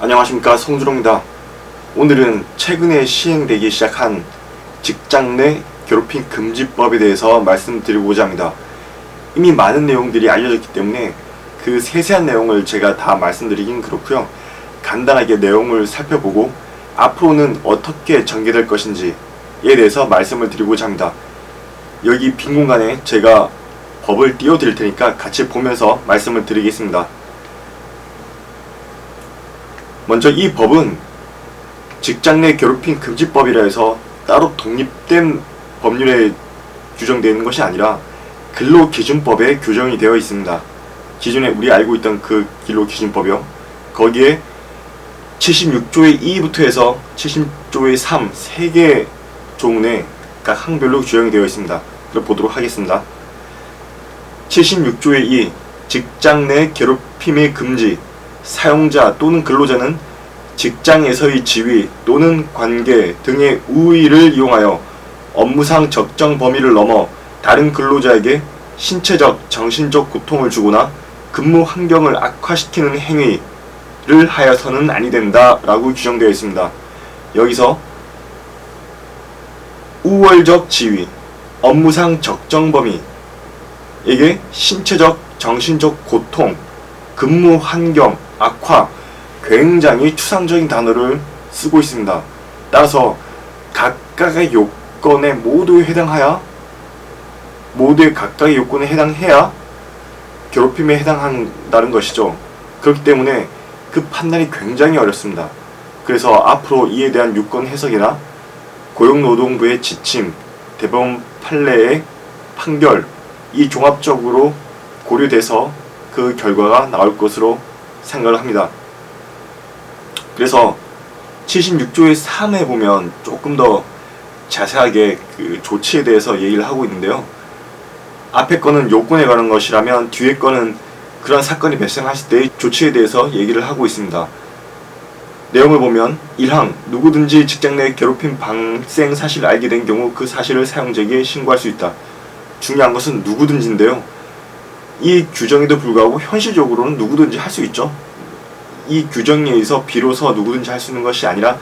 안녕하십니까, 송준호입니다. 오늘은 최근에 시행되기 시작한 직장 내 괴롭힘 금지법에 대해서 말씀드리고자 합니다. 이미 많은 내용들이 알려졌기 때문에 그 세세한 내용을 제가 다 말씀드리긴 그렇고요. 간단하게 내용을 살펴보고 앞으로는 어떻게 전개될 것인지에 대해서 말씀을 드리고자 합니다. 여기 빈 공간에 제가 법을 띄워드릴 테니까 같이 보면서 말씀을 드리겠습니다. 먼저 이 법은 직장 내 괴롭힘 금지법이라 해서 따로 독립된 법률에 규정되는 것이 아니라 근로기준법에 규정이 되어 있습니다. 기존에 우리 알고 있던 그 근로기준법이요. 거기에 76조의 2부터 해서 70조의 3, 3개 조문에 각 항별로 규정이 되어 있습니다. 그럼 보도록 하겠습니다. 76조의 2, 직장 내 괴롭힘의 금지. 사용자 또는 근로자는 직장에서의 지위 또는 관계 등의 우위를 이용하여 업무상 적정 범위를 넘어 다른 근로자에게 신체적, 정신적 고통을 주거나 근무 환경을 악화시키는 행위를 하여서는 아니 된다 라고 규정되어 있습니다. 여기서 우월적 지위, 업무상 적정 범위에게 신체적, 정신적 고통, 근무 환경 악화, 굉장히 추상적인 단어를 쓰고 있습니다. 따라서 각각의 요건에 모두에 각각의 요건에 해당해야 괴롭힘에 해당한다는 것이죠. 그렇기 때문에 그 판단이 굉장히 어렵습니다. 그래서 앞으로 이에 대한 유권 해석이나 고용노동부의 지침, 대법원 판례의 판결, 이 종합적으로 고려돼서 그 결과가 나올 것으로 생각을 합니다. 그래서 76조의 3에 보면 조금 더 자세하게 그 조치에 대해서 얘기를 하고 있는데요. 앞에 거는 요건에 관한 것이라면 뒤에 거는 그런 사건이 발생했을 때의 조치에 대해서 얘기를 하고 있습니다. 내용을 보면 1항 누구든지 직장 내 괴롭힘 발생 사실을 알게 된 경우 그 사실을 사용자에게 신고할 수 있다. 중요한 것은 누구든지인데요. 이 규정에도 불구하고 현실적으로는 누구든지 할 수 있죠. 이 규정에 의해서 비로소 누구든지 할 수 있는 것이 아니라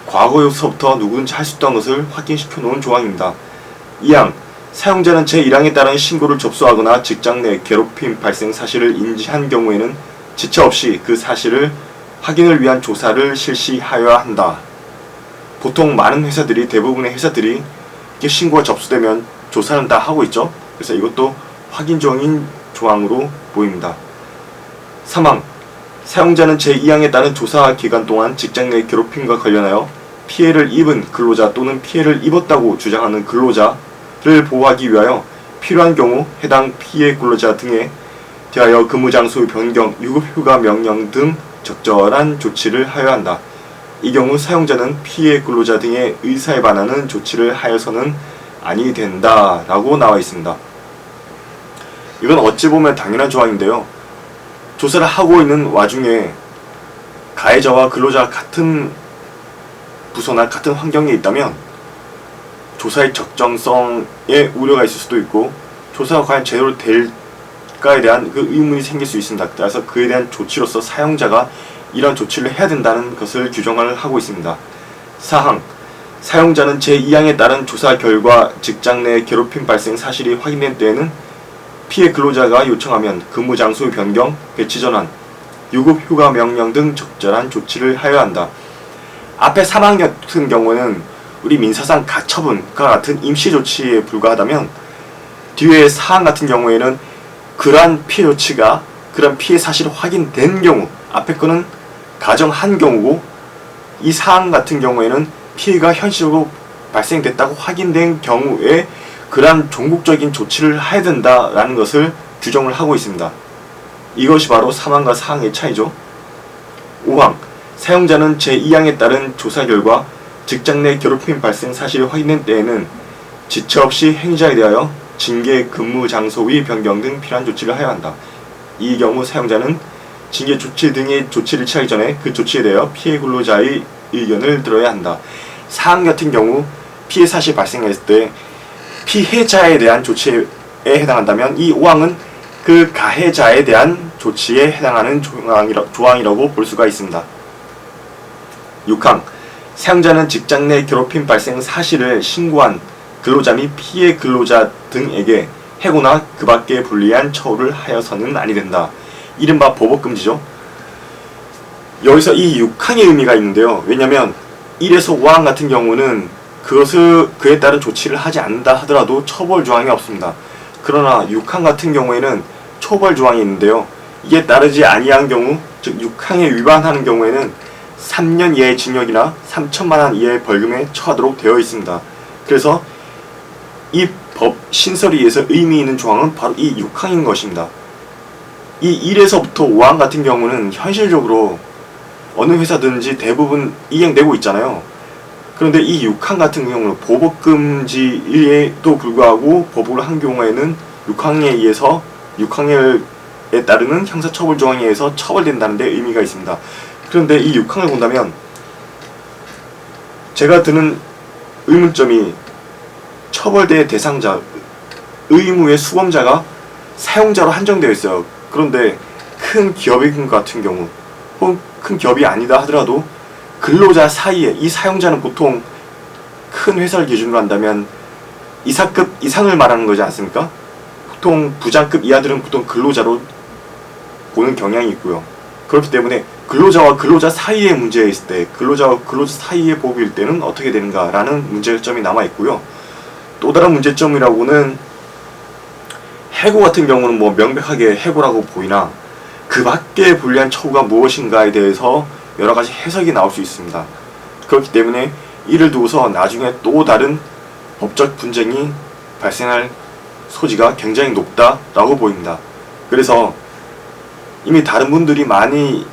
과거에서부터 누구든지 할 수 있던 것을 확인시켜 놓은 조항입니다. 2항 사용자는 제1항에 따른 신고를 접수하거나 직장 내 괴롭힘 발생 사실을 인지한 경우에는 지체 없이 그 사실을 확인을 위한 조사를 실시하여야 한다. 보통 많은 회사들이, 대부분의 회사들이 신고가 접수되면 조사는 다 하고 있죠. 그래서 이것도 확인적인 조항으로 보입니다. 3항 사용자는 제2항에 따른 조사 기간 동안 직장 내 괴롭힘과 관련하여 피해를 입은 근로자 또는 피해를 입었다고 주장하는 근로자를 보호하기 위하여 필요한 경우 해당 피해 근로자 등에 대하여 근무장소 변경, 유급휴가 명령 등 적절한 조치를 하여야 한다. 이 경우 사용자는 피해 근로자 등의 의사에 반하는 조치를 하여서는 아니 된다 라고 나와 있습니다. 이건 어찌 보면 당연한 조항인데요. 조사를 하고 있는 와중에 가해자와 근로자가 같은 부서나 같은 환경에 있다면 조사의 적정성에 우려가 있을 수도 있고 조사가 과연 제대로 될까에 대한 그 의문이 생길 수 있습니다. 그래서 그에 대한 조치로서 사용자가 이런 조치를 해야 된다는 것을 규정을 하고 있습니다. 4항 사용자는 제2항에 따른 조사 결과 직장 내 괴롭힘 발생 사실이 확인된 때에는 피해 근로자가 요청하면 근무 장소 변경, 배치 전환, 유급 휴가 명령 등 적절한 조치를 하여야 한다. 앞에 3항 같은 경우는 우리 민사상 가처분과 같은 임시 조치에 불과하다면 뒤에 4항 같은 경우에는 그러한 피해 조치가 그런 피해 사실이 확인된 경우, 앞에 거는 가정한 경우고 이 4항 같은 경우에는 피해가 현실적으로 발생됐다고 확인된 경우에 그러한 종국적인 조치를 해야 된다라는 것을 규정을 하고 있습니다. 이것이 바로 3항과 4항의 차이죠. 5항 사용자는 제2항에 따른 조사 결과 직장 내 괴롭힘 발생 사실이 확인된 때에는 지체 없이 행위자에 대하여 징계, 근무 장소의 변경 등 필요한 조치를 하여야 한다. 이 경우 사용자는 징계 조치 등의 조치를 취하기 전에 그 조치에 대하여 피해 근로자의 의견을 들어야 한다. 4항 같은 경우 피해 사실 발생했을 때 피해자에 대한 조치에 해당한다면 이 5항은 그 가해자에 대한 조치에 해당하는 조항이라고 볼 수가 있습니다. 6항 사용자는 직장 내 괴롭힘 발생 사실을 신고한 근로자 및 피해 근로자 등에게 해고나 그 밖에 불리한 처우를 하여서는 아니 된다. 이른바 보복금지죠. 여기서 이 6항의 의미가 있는데요. 왜냐면 1에서 5항 같은 경우는 그에 따른 조치를 하지 않는다 하더라도 처벌 조항이 없습니다. 그러나 6항 같은 경우에는 처벌 조항이 있는데요. 이게 따르지 아니한 경우, 즉 6항에 위반하는 경우에는 3년 이하의 징역이나 3천만 원 이하의 벌금에 처하도록 되어 있습니다. 그래서 이 법 신설에 의해서 의미 있는 조항은 바로 이 6항인 것입니다. 이 1에서부터 5항 같은 경우는 현실적으로 어느 회사든지 대부분 이행되고 있잖아요. 그런데 이 6항 같은 경우는 보복금지에도 불구하고 보복을 한 경우에는 6항에 따르는 형사처벌 조항에 의해서 처벌된다는 데 의미가 있습니다. 그런데 이 6항을 본다면 제가 드는 의문점이 처벌대 대상자, 의무의 수범자가 사용자로 한정되어 있어요. 그런데 큰 기업인 것 같은 경우 혹은 큰 기업이 아니다 하더라도 근로자 사이에 이 사용자는 보통 큰 회사를 기준으로 한다면 이사급 이상을 말하는 거지 않습니까? 보통 부장급 이하들은 보통 근로자로 보는 경향이 있고요. 그렇기 때문에 근로자와 근로자 사이의 문제에 있을 때 근로자와 근로자 사이의 보복일 때는 어떻게 되는가라는 문제점이 남아있고요. 또 다른 문제점이라고는 해고 같은 경우는 뭐 명백하게 해고라고 보이나 그 밖에 불리한 처우가 무엇인가에 대해서 여러가지 해석이 나올 수 있습니다. 그렇기 때문에 이를 두고서 나중에 또 다른 법적 분쟁이 발생할 소지가 굉장히 높다라고 보입니다. 그래서 이미 다른 분들이 많이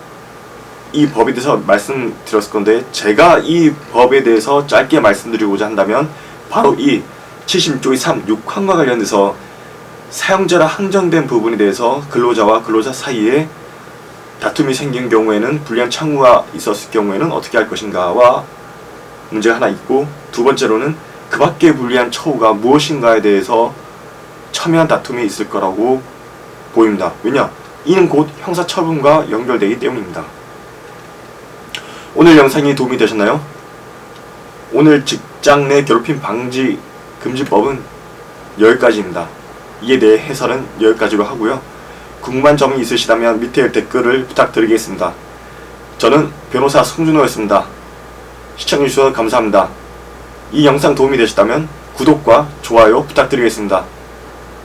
이 법에 대해서 말씀드렸을 건데 제가 이 법에 대해서 짧게 말씀드리고자 한다면 바로 이 76조의 3, 6항과 관련해서 사용자라 한정된 부분에 대해서 근로자와 근로자 사이에 다툼이 생긴 경우에는 불리한 창구가 있었을 경우에는 어떻게 할 것인가와 문제가 하나 있고, 두 번째로는 그 밖에 불리한 처우가 무엇인가에 대해서 첨예한 다툼이 있을 거라고 보입니다. 왜냐? 이는 곧 형사처분과 연결되기 때문입니다. 오늘 영상이 도움이 되셨나요? 오늘 직장 내 괴롭힘 방지 금지법은 여기까지입니다. 이에 대해 해설은 여기까지로 하고요. 궁금한 점이 있으시다면 밑에 댓글을 부탁드리겠습니다. 저는 변호사 송준호였습니다. 시청해주셔서 감사합니다. 이 영상 도움이 되셨다면 구독과 좋아요 부탁드리겠습니다.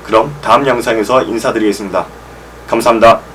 그럼 다음 영상에서 인사드리겠습니다. 감사합니다.